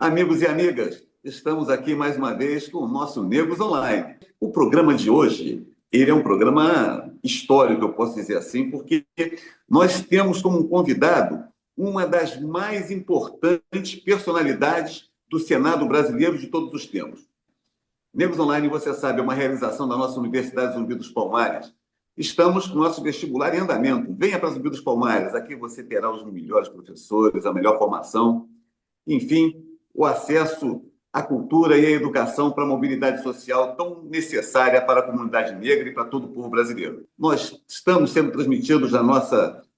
Amigos e amigas, estamos aqui mais uma vez com o nosso Negros Online. O programa de hoje, ele é um programa histórico, eu posso dizer assim, porque nós temos como convidado uma das mais importantes personalidades do Senado brasileiro de todos os tempos. Negros Online, você sabe, é uma realização da nossa Universidade Zumbi dos Palmares. Estamos com o nosso vestibular em andamento. Venha para Zumbi dos Palmares, aqui você terá os melhores professores, a melhor formação, enfim, o acesso à cultura e à educação para a mobilidade social tão necessária para a comunidade negra e para todo o povo brasileiro. Nós estamos sendo transmitidos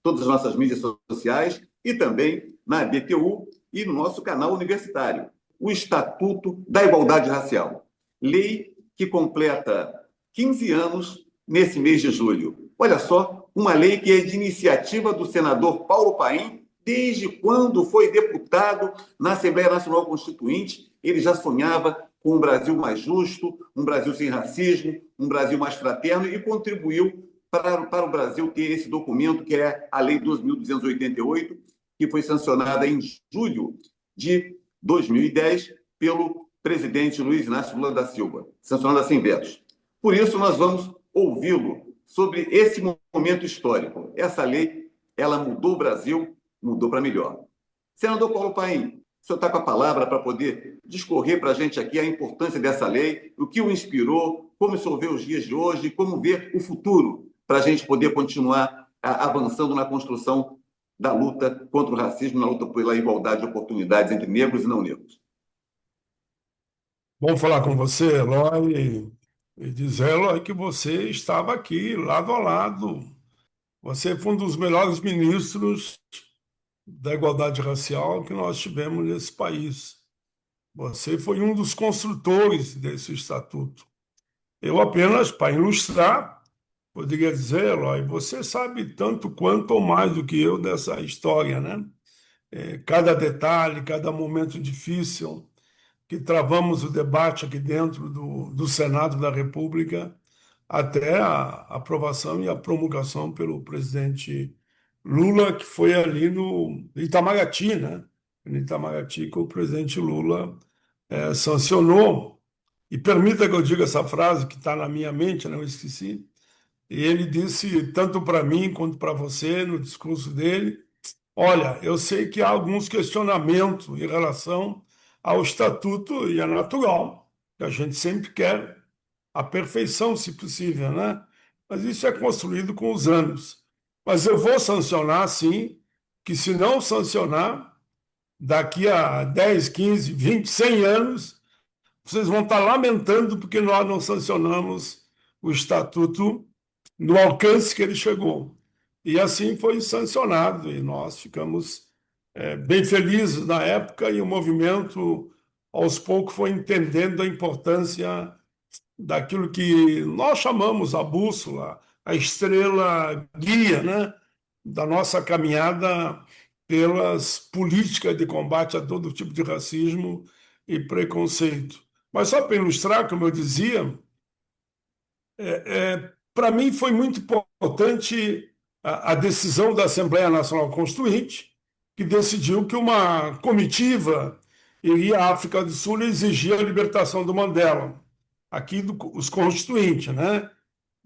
todas as nossas mídias sociais e também na BTU e no nosso canal universitário, o Estatuto da Igualdade Racial, lei que completa 15 anos nesse mês de julho. Olha só, uma lei que é de iniciativa do senador Paulo Paim. Desde quando foi deputado na Assembleia Nacional Constituinte, ele já sonhava com um Brasil mais justo, um Brasil sem racismo, um Brasil mais fraterno e contribuiu para o Brasil ter esse documento, que é a Lei 12.288, que foi sancionada em julho de 2010 pelo presidente Luiz Inácio Lula da Silva, sancionada sem vetos. Por isso, nós vamos ouvi-lo sobre esse momento histórico. Essa lei, ela mudou o Brasil, mudou para melhor. Senador Paulo Paim, o senhor está com a palavra para poder discorrer para a gente aqui a importância dessa lei, o que o inspirou, como o senhor vê os dias de hoje, como vê o futuro, para a gente poder continuar avançando na construção da luta contra o racismo, na luta pela igualdade de oportunidades entre negros e não negros. Bom falar com você, Eloy, e dizer, Eloy, que você estava aqui, lado a lado. Você foi um dos melhores ministros da igualdade racial que nós tivemos nesse país. Você foi um dos construtores desse estatuto. Eu apenas, para ilustrar, poderia dizer, Eloy, você sabe tanto quanto ou mais do que eu dessa história, né? Cada detalhe, cada momento difícil que travamos o debate aqui dentro do Senado da República até a aprovação e a promulgação pelo presidente Lula, que foi ali no Itamaraty, né? No Itamaraty, que o presidente Lula sancionou. E permita que eu diga essa frase que está na minha mente, não esqueci. E ele disse, tanto para mim quanto para você, no discurso dele, olha, eu sei que há alguns questionamentos em relação ao estatuto e é natural, que a gente sempre quer a perfeição, se possível, né? Mas isso é construído com os anos. Mas eu vou sancionar, sim, que se não sancionar, daqui a 10, 15, 20, 100 anos, vocês vão estar lamentando porque nós não sancionamos o estatuto no alcance que ele chegou. E assim foi sancionado, e nós ficamos bem felizes na época, e o movimento, aos poucos, foi entendendo a importância daquilo que nós chamamos a bússola, a estrela guia, né, da nossa caminhada pelas políticas de combate a todo tipo de racismo e preconceito. Mas só para ilustrar, como eu dizia, para mim foi muito importante a decisão da Assembleia Nacional Constituinte, que decidiu que uma comitiva iria à África do Sul e exigir a libertação do Mandela, aqui os constituintes, né?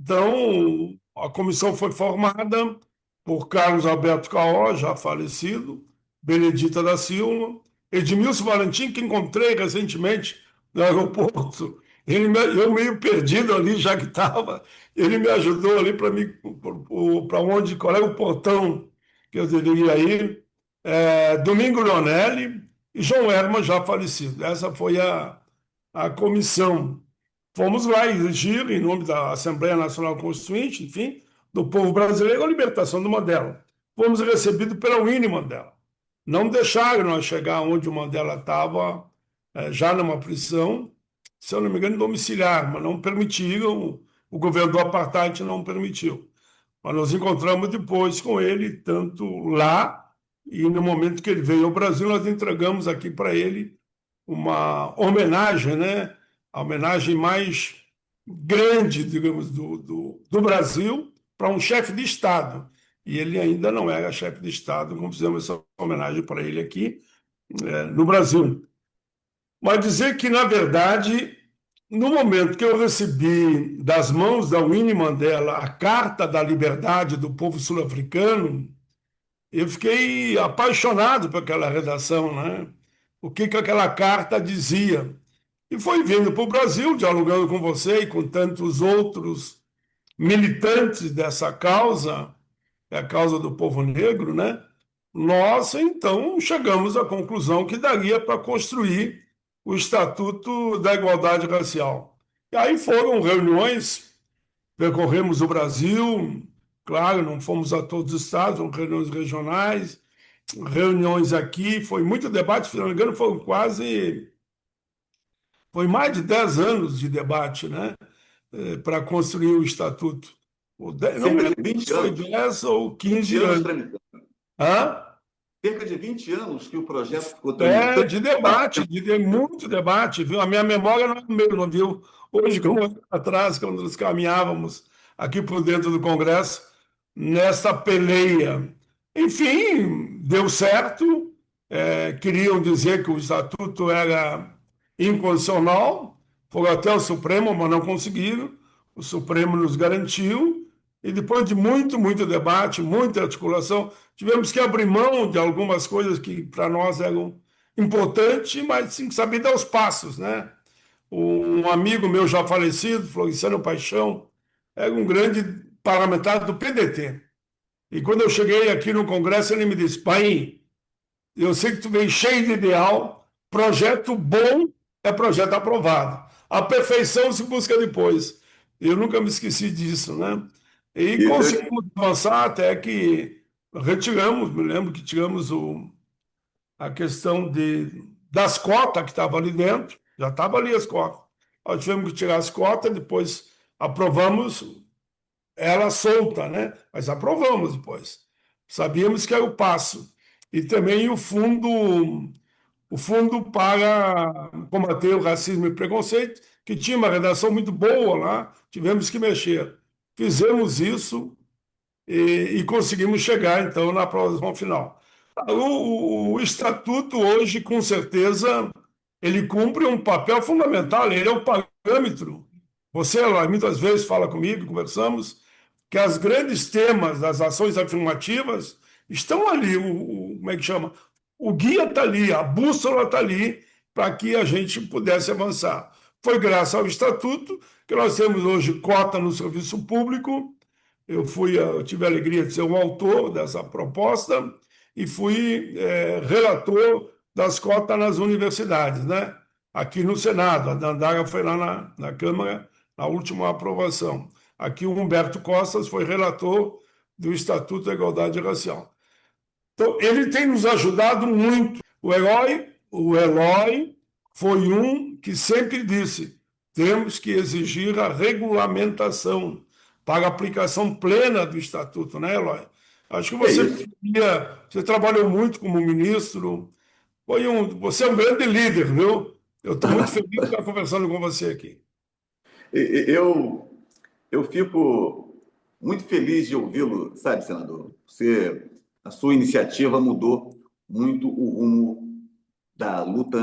Então, a comissão foi formada por Carlos Alberto Caó, já falecido, Benedita da Silva, Edmilson Valentim, que encontrei recentemente no aeroporto. Eu meio perdido ali, já que estava, ele me ajudou ali para onde, qual é o portão que eu deveria ir. Domingo Leonelli e João Herman, já falecido. Essa foi a comissão. Fomos lá exigir, em nome da Assembleia Nacional Constituinte, enfim, do povo brasileiro, a libertação do Mandela. Fomos recebidos pela Winnie Mandela. Não deixaram nós chegar onde o Mandela estava, já numa prisão, se eu não me engano, domiciliar, mas não permitiram, o governo do apartheid não permitiu. Mas nos encontramos depois com ele, tanto lá, e no momento que ele veio ao Brasil, nós entregamos aqui para ele uma homenagem, né? A homenagem mais grande, digamos, do Brasil para um chefe de Estado. E ele ainda não era chefe de Estado, como fizemos essa homenagem para ele aqui no Brasil. Mas dizer que, na verdade, no momento que eu recebi das mãos da Winnie Mandela a Carta da Liberdade do Povo Sul-Africano, eu fiquei apaixonado por aquela redação, né? O que que aquela carta dizia. E foi vindo para o Brasil, dialogando com você e com tantos outros militantes dessa causa, é a causa do povo negro, né? Nós, então, chegamos à conclusão que daria para construir o Estatuto da Igualdade Racial. E aí foram reuniões, percorremos o Brasil, claro, não fomos a todos os estados, foram reuniões regionais, reuniões aqui, foi muito debate, se não me engano, foi mais de 10 anos de debate, né? Para construir o estatuto. Não me Cerca de lembro 20 se foi anos. 10 ou 20 15 anos anos. tramitando. Hã? Cerca de 20 anos que o projeto ficou tramitando. De debate, muito debate, viu? A minha memória não é a mesma, viu? Hoje, como atrás, quando nós caminhávamos aqui por dentro do Congresso, nessa peleia. Enfim, deu certo. Queriam dizer que o Estatuto era inconstitucional, foram até o Supremo, mas não conseguiram. O Supremo nos garantiu. E depois de muito debate, muita articulação, tivemos que abrir mão de algumas coisas que para nós eram importantes, mas sim saber dar os passos, né? Um amigo meu já falecido, Floriciano Paixão, era um grande parlamentar do PDT. E quando eu cheguei aqui no Congresso, ele me disse: Pai, eu sei que tu vem cheio de ideal, projeto bom é projeto aprovado. A perfeição se busca depois. Eu nunca me esqueci disso, né? E E conseguimos avançar até que retiramos, me lembro que tiramos a questão das cotas que estavam ali dentro, já estavam ali as cotas. Nós tivemos que tirar as cotas, depois aprovamos ela solta, né? Mas aprovamos depois. Sabíamos que era o passo. E também o fundo para combater o racismo e preconceito, que tinha uma redação muito boa lá, tivemos que mexer. Fizemos isso e conseguimos chegar, então, na aprovação final. O Estatuto hoje, com certeza, ele cumpre um papel fundamental, ele é um parâmetro. Você, lá, muitas vezes, fala comigo, conversamos, que os grandes temas das ações afirmativas estão ali, como é que chama? O guia está ali, a bússola está ali, para que a gente pudesse avançar. Foi graças ao Estatuto que nós temos hoje cota no serviço público. Eu tive a alegria de ser o autor dessa proposta e fui relator das cotas nas universidades, né? Aqui no Senado, a Dandara foi lá na Câmara, na última aprovação. Aqui o Humberto Costas foi relator do Estatuto da Igualdade Racial. Então, ele tem nos ajudado muito. O Eloy foi um que sempre disse: temos que exigir a regulamentação para a aplicação plena do Estatuto, né, Eloy? Acho que é isso. você trabalhou muito como ministro, você é um grande líder, viu? Eu estou muito feliz de estar conversando com você aqui. Eu, eu fico muito feliz de ouvi-lo, sabe, senador? A sua iniciativa mudou muito o rumo da luta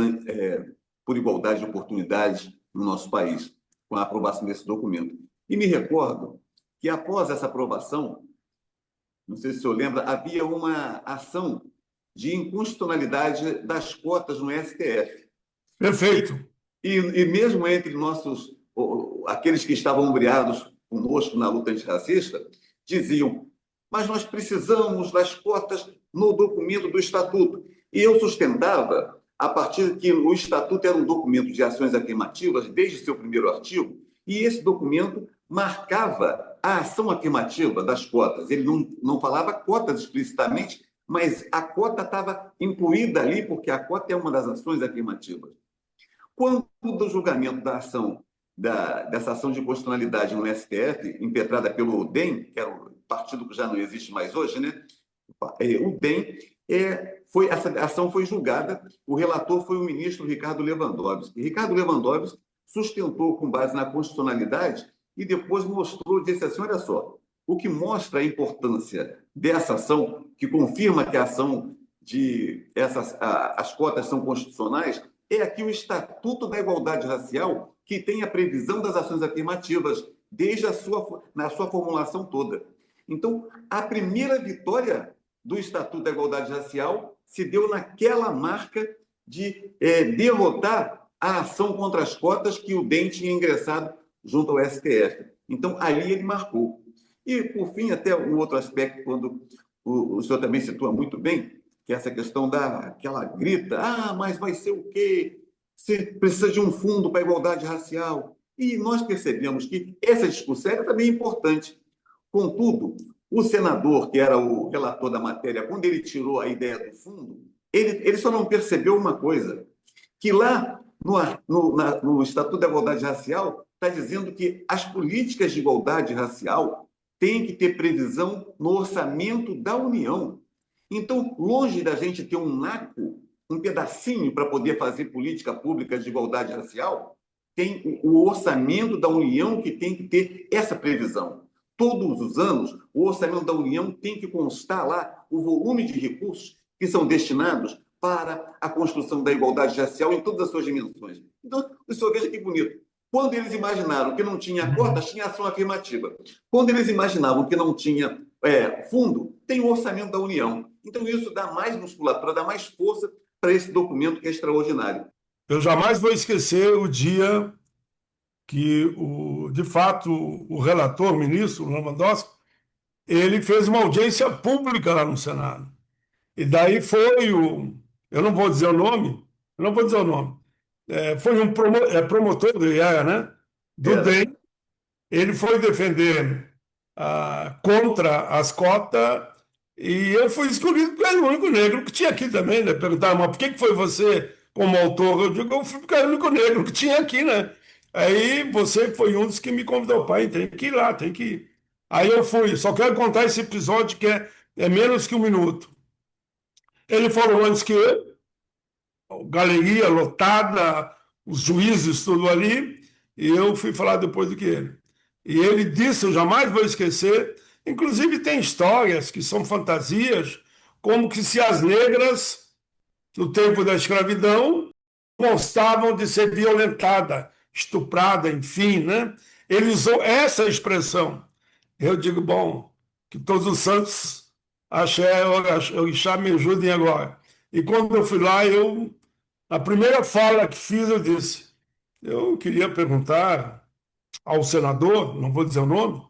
por igualdade de oportunidades no nosso país, com a aprovação desse documento. E me recordo que, após essa aprovação, não sei se o senhor lembra, havia uma ação de inconstitucionalidade das cotas no STF. Perfeito. E mesmo entre aqueles que estavam ombreados conosco na luta antirracista, diziam: mas nós precisamos das cotas no documento do Estatuto. E eu sustentava, a partir de que o Estatuto era um documento de ações afirmativas, desde seu primeiro artigo, e esse documento marcava a ação afirmativa das cotas. Ele não falava cotas explicitamente, mas a cota estava incluída ali, porque a cota é uma das ações afirmativas. Quanto do julgamento da ação, dessa ação de inconstitucionalidade no STF, impetrada pelo DEM, que era o partido que já não existe mais hoje, né? O DEM, essa ação foi julgada, o relator foi o ministro Ricardo Lewandowski. Ricardo Lewandowski sustentou com base na constitucionalidade e depois mostrou, disse assim: olha só, o que mostra a importância dessa ação, que confirma que a ação as cotas são constitucionais, é aqui o Estatuto da Igualdade Racial, que tem a previsão das ações afirmativas, desde na sua formulação toda. Então, a primeira vitória do Estatuto da Igualdade Racial se deu naquela marca de derrotar a ação contra as cotas que o DEM tinha ingressado junto ao STF. Então, ali ele marcou. E, por fim, até um outro aspecto, quando o senhor também situa muito bem, que é essa questão daquela grita, mas vai ser o quê? Você precisa de um fundo para a igualdade racial. E nós percebemos que essa discussão era também importante. Contudo, o senador, que era o relator da matéria, quando ele tirou a ideia do fundo, ele só não percebeu uma coisa, que lá no Estatuto da Igualdade Racial está dizendo que as políticas de igualdade racial têm que ter previsão no orçamento da União. Então, longe da gente ter um naco, um pedacinho para poder fazer política pública de igualdade racial, tem o orçamento da União que tem que ter essa previsão. Todos os anos, o orçamento da União tem que constar lá o volume de recursos que são destinados para a construção da igualdade racial em todas as suas dimensões. Então, o senhor veja que bonito. Quando eles imaginaram que não tinha cota, tinha ação afirmativa. Quando eles imaginavam que não tinha fundo, tem o orçamento da União. Então, isso dá mais musculatura, dá mais força para esse documento que é extraordinário. Eu jamais vou esquecer o dia que, de fato, o relator, o ministro Lewandowski, ele fez uma audiência pública lá no Senado. E daí foi eu não vou dizer o nome, eu não vou dizer o nome, foi um promotor do IEA, né, do DEM, ele foi defender contra as cotas e eu fui escolhido porque era o único negro que tinha aqui também, né? Perguntaram, mas por que foi você como autor? Eu digo, eu fui porque era o único negro que tinha aqui, né? Aí você foi um dos que me convidou, pai, tem que ir lá, tem que ir. Aí eu fui, só quero contar esse episódio que é menos que um minuto. Ele falou antes que eu, galeria lotada, os juízes tudo ali, e eu fui falar depois do que ele. E ele disse, eu jamais vou esquecer, inclusive tem histórias que são fantasias, como que se as negras, no tempo da escravidão, gostavam de ser violentada, estuprada, enfim, né? Ele usou essa expressão. Eu digo, bom, que todos os santos Orixá me ajudem agora. E quando eu fui lá, a primeira fala que fiz, eu disse, eu queria perguntar ao senador, não vou dizer o nome,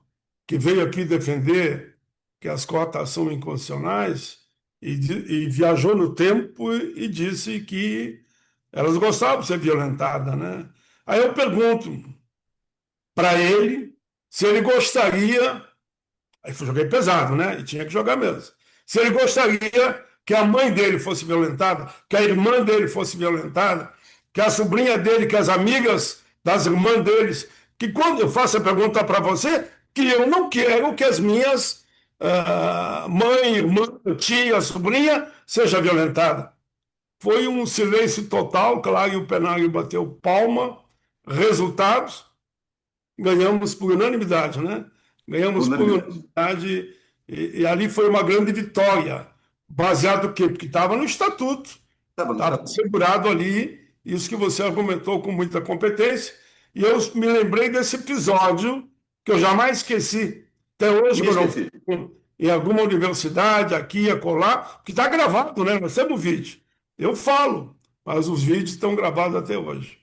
que veio aqui defender que as cotas são inconstitucionais e viajou no tempo e disse que elas gostavam de ser violentadas, né? Aí eu pergunto para ele se ele gostaria, aí eu joguei pesado, né? E tinha que jogar mesmo. Se ele gostaria que a mãe dele fosse violentada, que a irmã dele fosse violentada, que a sobrinha dele, que as amigas das irmãs deles, que quando eu faço a pergunta para você, que eu não quero que as minhas mãe, irmã, tia, sobrinha seja violentada. Foi um silêncio total, claro, e o plenário bateu palma. Resultados, ganhamos por unanimidade, né? Ganhamos por unanimidade e ali foi uma grande vitória. Baseado no quê? Porque estava no estatuto. Estava assegurado ali, isso que você argumentou com muita competência. E eu me lembrei desse episódio que eu jamais esqueci. Até hoje, quando eu fui em alguma universidade, aqui e acolá, que está gravado, né? Nós temos vídeo. Eu falo, mas os vídeos estão gravados até hoje.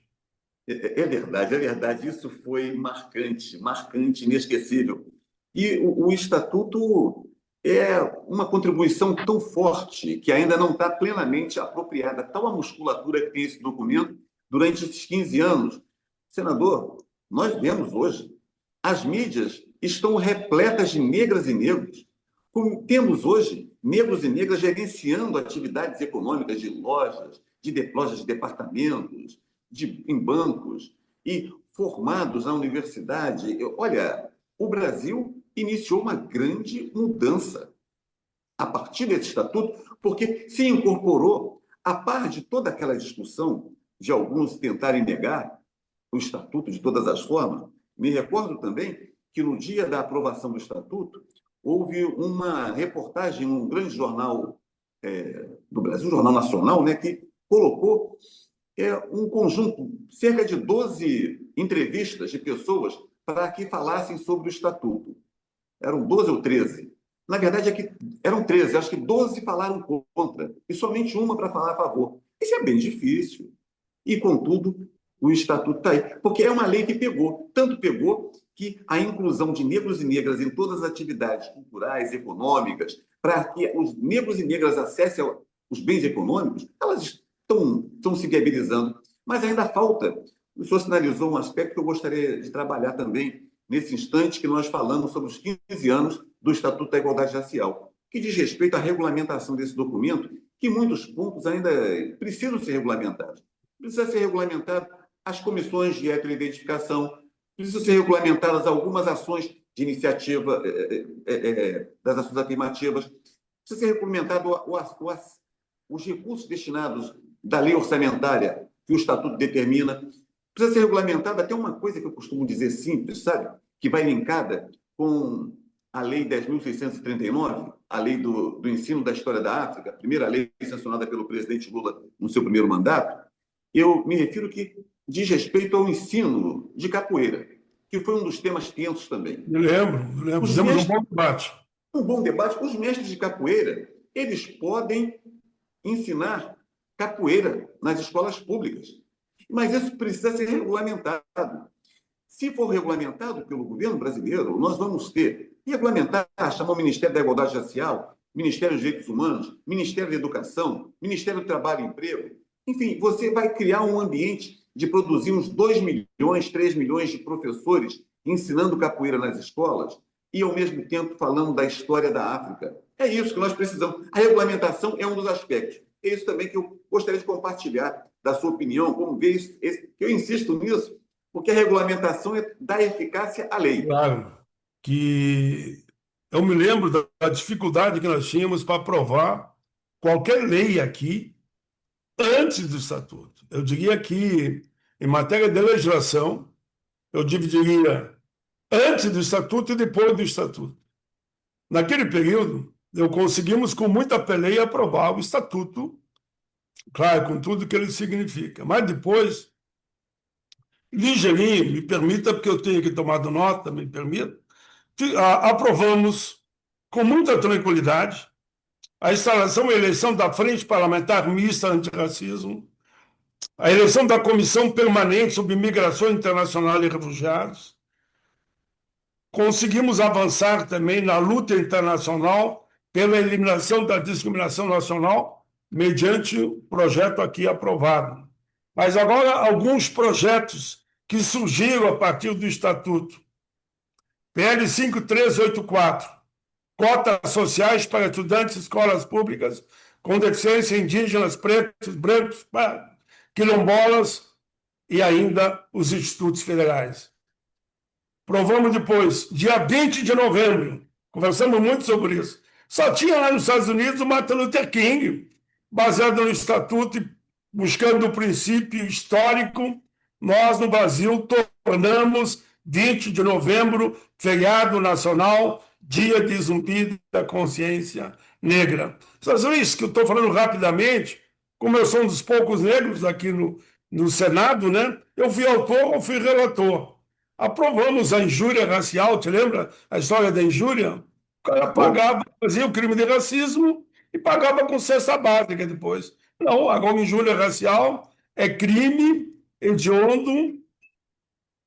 É verdade, é verdade. Isso foi marcante, marcante, inesquecível. E o Estatuto é uma contribuição tão forte que ainda não está plenamente apropriada. Tal a musculatura que tem esse documento durante esses 15 anos. Senador, nós vemos hoje, as mídias estão repletas de negras e negros. Como temos hoje negros e negras gerenciando atividades econômicas de lojas de departamentos, em bancos e formados na universidade. Olha, o Brasil iniciou uma grande mudança a partir desse estatuto, porque se incorporou, a par de toda aquela discussão de alguns tentarem negar o estatuto de todas as formas. Me recordo também que no dia da aprovação do estatuto houve uma reportagem, um grande jornal do Brasil, um jornal nacional, né, que colocou um conjunto, cerca de 12 entrevistas de pessoas para que falassem sobre o Estatuto. Eram 12 ou 13. Na verdade, eram 13, acho que 12 falaram contra, e somente uma para falar a favor. Isso é bem difícil. E, contudo, o Estatuto está aí. Porque é uma lei que pegou. Tanto pegou que a inclusão de negros e negras em todas as atividades culturais, econômicas, para que os negros e negras acessem os bens econômicos, elas estão se viabilizando. Mas ainda falta. O senhor sinalizou um aspecto que eu gostaria de trabalhar também nesse instante que nós falamos sobre os 15 anos do Estatuto da Igualdade Racial, que diz respeito à regulamentação desse documento, que em muitos pontos ainda precisam ser regulamentados. Precisa ser regulamentado as comissões de heteroidentificação, precisam ser regulamentadas algumas ações de iniciativa das ações afirmativas, precisa ser regulamentado os recursos destinados da lei orçamentária que o Estatuto determina, precisa ser regulamentado até uma coisa que eu costumo dizer simples, sabe? Que vai linkada com a Lei 10.639, a lei do ensino da história da África, a primeira lei sancionada pelo presidente Lula no seu primeiro mandato. Eu me refiro que diz respeito ao ensino de capoeira, que foi um dos temas tensos também. Me lembro. Fizemos um bom debate. Um bom debate. Os mestres de capoeira, eles podem ensinar capoeira nas escolas públicas, mas isso precisa ser regulamentado. Se for regulamentado pelo governo brasileiro, nós vamos ter regulamentar, chamar o Ministério da Igualdade Racial, Ministério dos Direitos Humanos, Ministério da Educação, Ministério do Trabalho e Emprego. Enfim, você vai criar um ambiente de produzir uns 2 milhões, 3 milhões de professores ensinando capoeira nas escolas e, ao mesmo tempo, falando da história da África. É isso que nós precisamos. A regulamentação é um dos aspectos. É isso também que eu gostaria de compartilhar da sua opinião, como vê isso. Eu insisto nisso, porque a regulamentação dá eficácia à lei. Claro que eu me lembro da dificuldade que nós tínhamos para aprovar qualquer lei aqui antes do Estatuto. Eu diria que, em matéria de legislação, eu dividiria antes do Estatuto e depois do Estatuto. Naquele período, conseguimos, com muita peleia, aprovar o Estatuto, claro, com tudo que ele significa. Mas depois, ligeirinho, me permita, porque eu tenho aqui tomado nota, me permita, aprovamos com muita tranquilidade a instalação e eleição da Frente Parlamentar Mista Antirracismo, a eleição da Comissão Permanente sobre Migração Internacional e Refugiados. Conseguimos avançar também na luta internacional pela eliminação da discriminação nacional, mediante o projeto aqui aprovado. Mas agora, alguns projetos que surgiram a partir do Estatuto. PL 5384, cotas sociais para estudantes de escolas públicas com deficiência, indígenas, pretos, brancos, quilombolas e ainda os institutos federais. Provamos depois, dia 20 de novembro, conversamos muito sobre isso. Só tinha lá nos Estados Unidos o Martin Luther King, baseado no Estatuto e buscando o princípio histórico. Nós, no Brasil, tornamos 20 de novembro feriado nacional, Dia de Zumbi da Consciência Negra. Vocês viram isso que eu estou falando rapidamente? Como eu sou um dos poucos negros aqui no Senado, né? Eu fui autor, eu fui relator. Aprovamos a injúria racial, te lembra a história da injúria? O cara pagava, fazia o crime de racismo e pagava com cesta básica depois. Não, agora injúria racial é crime hediondo,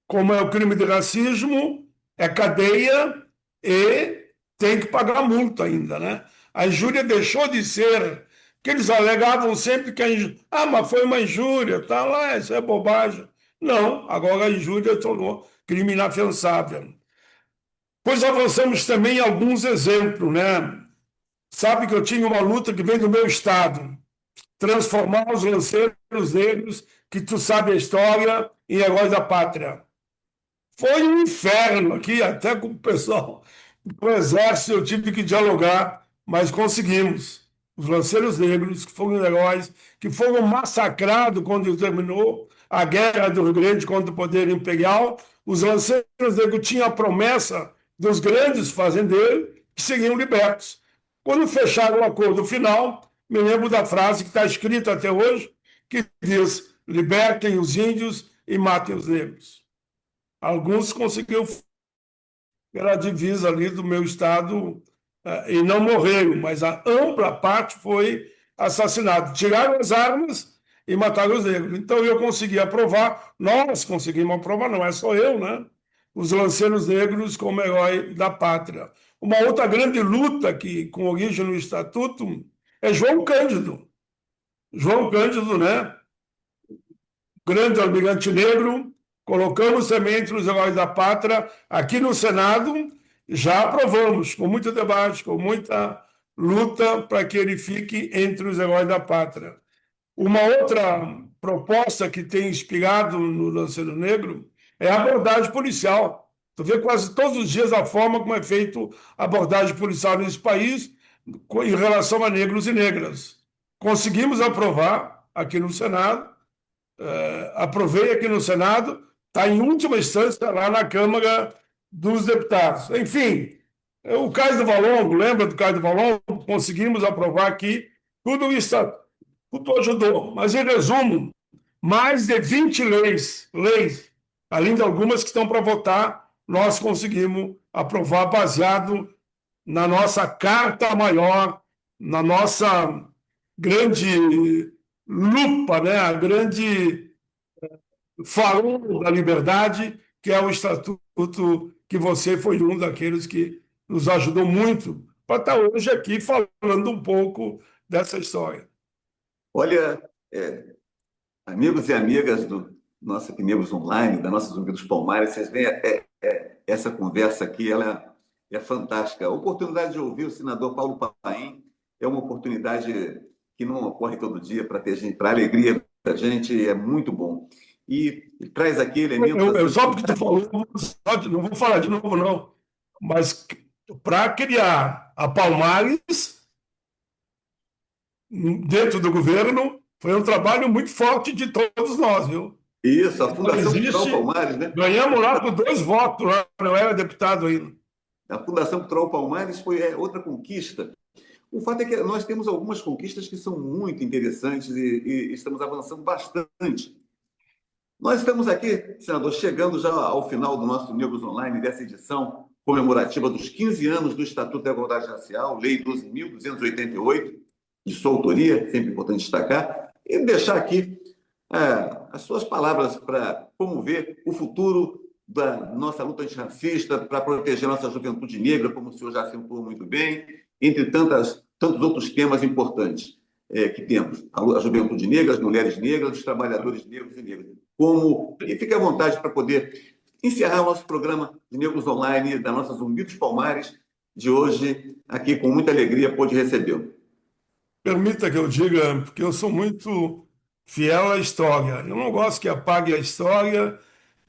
como é o crime de racismo, é cadeia e tem que pagar multa ainda, né? A injúria deixou de ser, que eles alegavam sempre que a injúria, mas foi uma injúria, tá lá, isso é bobagem. Não, agora a injúria tornou crime inafiançável. Pois avançamos também em alguns exemplos, né? Sabe que eu tinha uma luta que vem do meu estado, transformar os lanceiros negros, que tu sabe a história, em heróis da pátria. Foi um inferno aqui, até com o pessoal do Exército eu tive que dialogar, mas conseguimos. Os lanceiros negros, que foram heróis, que foram massacrados quando terminou a Guerra do Rio Grande contra o poder imperial, os lanceiros negros tinham a promessa dos grandes fazendeiros que seriam libertos. Quando fecharam o acordo final, me lembro da frase que está escrita até hoje, que diz: libertem os índios e matem os negros. Alguns conseguiram pela divisa ali do meu estado e não morreram, mas a ampla parte foi assassinado. Tiraram as armas e mataram os negros. Então eu consegui aprovar, nós conseguimos aprovar, não é só eu, né? Os lanceiros negros como herói da pátria. Uma outra grande luta que, com origem no Estatuto, é João Cândido. João Cândido, né? Grande almirante negro, colocamos semente nos heróis da pátria. Aqui no Senado, já aprovamos, com muito debate, com muita luta, para que ele fique entre os heróis da pátria. Uma outra proposta que tem inspirado no Lanceiro Negro é a abordagem policial. Tu vê quase todos os dias a forma como é feita a abordagem policial nesse país em relação a negros e negras. Conseguimos aprovar aqui no Senado, aprovei aqui no Senado, está em última instância lá na Câmara dos Deputados. Enfim, o Cais do Valongo, lembra do Cais do Valongo? Conseguimos aprovar aqui, tudo isso, tudo ajudou. Mas, em resumo, mais de 20 leis, além de algumas que estão para votar, nós conseguimos aprovar baseado na nossa carta maior, na nossa grande lupa, né? A grande farol da liberdade, que é o Estatuto, que você foi um daqueles que nos ajudou muito para estar hoje aqui falando um pouco dessa história. Olha, amigos e amigas do nossa Pneus Online, da nossa Zumbi dos Palmares, vocês veem, essa conversa aqui, ela é fantástica. A oportunidade de ouvir o senador Paulo Paim é uma oportunidade que não ocorre todo dia para ter gente, para alegria da gente, é muito bom. E traz aqui elementos... Só porque tu falou, não vou falar de novo, não, mas para criar a Palmares dentro do governo foi um trabalho muito forte de todos nós, viu? Isso, a Fundação Existe, Cultural Palmares, né? Ganhamos lá por 2 votos, lá, eu era deputado ainda. A Fundação Cultural Palmares foi outra conquista. O fato é que nós temos algumas conquistas que são muito interessantes e estamos avançando bastante. Nós estamos aqui, senador, chegando já ao final do nosso Negros Online, dessa edição comemorativa dos 15 anos do Estatuto da Igualdade Racial, Lei 12.288, de sua autoria, sempre importante destacar, e deixar aqui as suas palavras para promover o futuro da nossa luta antirracista, para proteger a nossa juventude negra, como o senhor já acentuou muito bem, entre tantos outros temas importantes que temos. A juventude negra, as mulheres negras, os trabalhadores negros e negras. E fique à vontade para poder encerrar o nosso programa de Negros Online, da nossa Zumbi dos Palmares, de hoje, aqui com muita alegria, pôde recebê-lo. Permita que eu diga, porque eu sou muito fiel à história. Eu não gosto que apague a história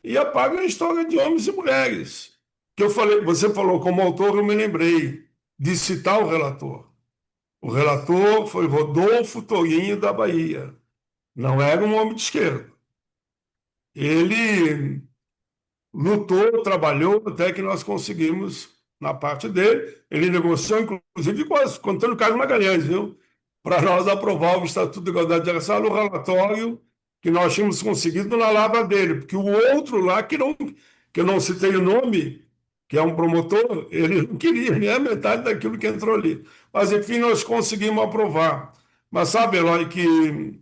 e apague a história de homens e mulheres. Que eu falei, você falou como autor, eu me lembrei de citar o relator. O relator foi Rodolfo Tourinho da Bahia. Não era um homem de esquerda. Ele lutou, trabalhou até que nós conseguimos, na parte dele, ele negociou, inclusive, com Antônio Carlos Magalhães, viu? Para nós aprovar o Estatuto de Igualdade Racial, o relatório que nós tínhamos conseguido na lavra dele, porque o outro lá, que eu não citei o nome, que é um promotor, ele não queria nem a metade daquilo que entrou ali. Mas, enfim, nós conseguimos aprovar. Mas sabe, Eloy, que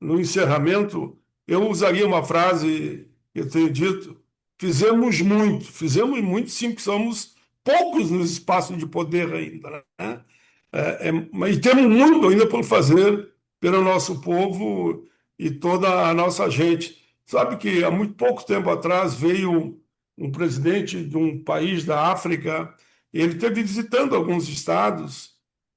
no encerramento eu usaria uma frase que eu tenho dito: fizemos muito, sim, porque somos poucos no espaço de poder ainda, né? E temos muito ainda por fazer pelo nosso povo e toda a nossa gente. Sabe que há muito pouco tempo atrás veio um presidente de um país da África, e ele esteve visitando alguns estados,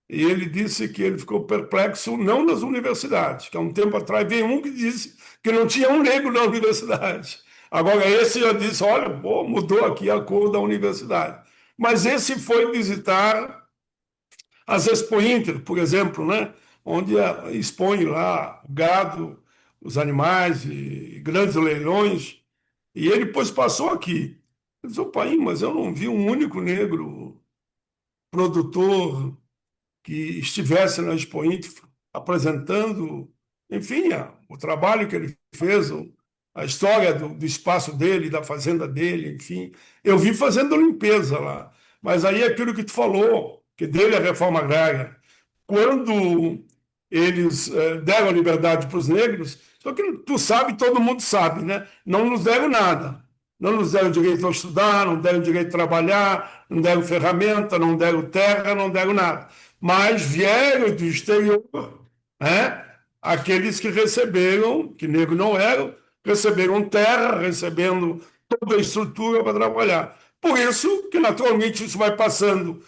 e ele disse que ele ficou perplexo não nas universidades, que há um tempo atrás veio um que disse que não tinha um negro na universidade. Agora esse já disse, olha, pô, mudou aqui a cor da universidade. Mas esse foi visitar as Expo Inter, por exemplo, né? Onde expõe lá o gado, os animais e grandes leilões. E ele depois passou aqui. Ele disse, pai, mas eu não vi um único negro produtor que estivesse na Expo Inter apresentando, enfim, o trabalho que ele fez, a história do espaço dele, da fazenda dele, enfim. Eu vi fazendo limpeza lá. Mas aí aquilo que tu falou, que dele a reforma agrária, quando eles deram a liberdade para os negros, só que tu sabe, todo mundo sabe, né? Não nos deram nada. Não nos deram direito a estudar, não deram direito a trabalhar, não deram ferramenta, não deram terra, não deram nada. Mas vieram do exterior, né? Aqueles que receberam, que negro não eram, receberam terra, recebendo toda a estrutura para trabalhar. Por isso que, naturalmente, isso vai passando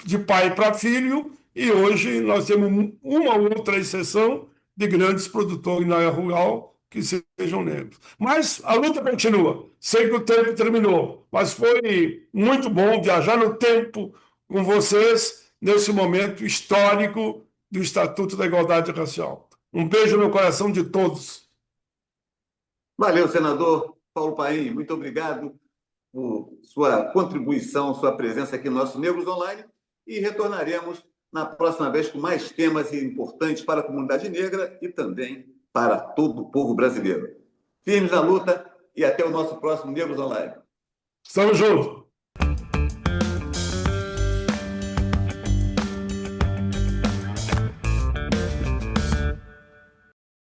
de pai para filho, e hoje nós temos uma ou outra exceção de grandes produtores na área rural que sejam negros. Mas a luta continua. Sei que o tempo terminou, mas foi muito bom viajar no tempo com vocês nesse momento histórico do Estatuto da Igualdade Racial. Um beijo no coração de todos. Valeu, senador Paulo Paim. Muito obrigado por sua contribuição, sua presença aqui no nosso Negros Online, e retornaremos na próxima vez com mais temas importantes para a comunidade negra e também para todo o povo brasileiro. Firmes na luta e até o nosso próximo Negros Online. Estamos juntos.